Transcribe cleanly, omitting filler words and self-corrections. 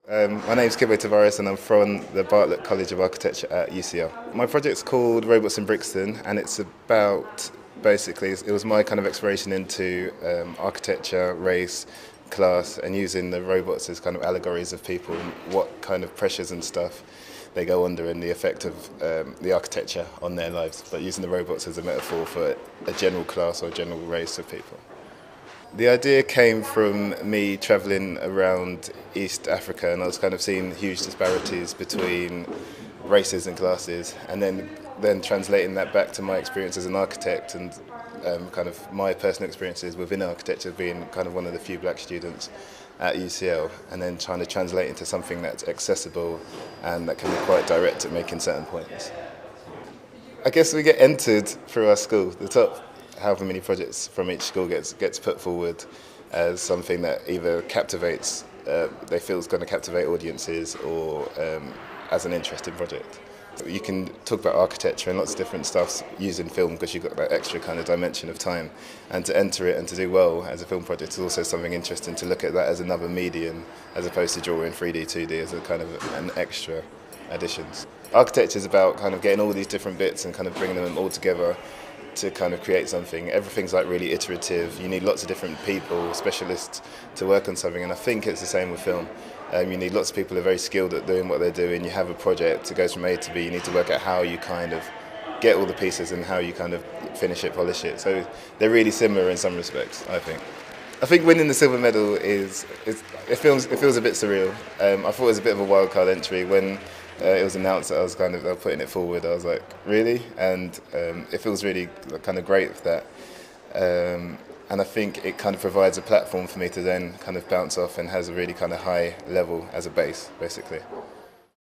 My name's Kibwe Tavares and I'm from the Bartlett College of Architecture at UCL. My project's called Robots in Brixton, and it's about, basically, it was my kind of exploration into architecture, race, class, and using the robots as kind of allegories of people and what kind of pressures and stuff they go under and the effect of the architecture on their lives, but using the robots as a metaphor for a general class or a general race of people. The idea came from me travelling around East Africa, and I was kind of seeing huge disparities between races and classes, and then translating that back to my experience as an architect and kind of my personal experiences within architecture, being kind of one of the few black students at UCL, and then trying to translate into something that's accessible and that can be quite direct at making certain points. I guess we get entered through our school. The top however many projects from each school gets put forward as something that either captivates, they feel is going to captivate audiences, or as an interesting project. You can talk about architecture and lots of different stuff using film because you've got that extra kind of dimension of time, and to enter it and to do well as a film project is also something interesting, to look at that as another medium as opposed to drawing 3D, 2D as a kind of an extra additions. Architecture is about kind of getting all these different bits and kind of bringing them all together to kind of create something. Everything's like really iterative. You need lots of different people, specialists, to work on something, and I think it's the same with film. You need lots of people who are very skilled at doing what they're doing. You have a project, it goes from A to B, you need to work out how you kind of get all the pieces and how you kind of finish it, polish it. So they're really similar in some respects, I think. I think winning the silver medal it feels a bit surreal. I thought it was a bit of a wild card entry when it was announced that they were putting it forward. I was like, really? And it feels really kind of great for that. And I think it kind of provides a platform for me to then kind of bounce off and has a really kind of high level as a base, basically.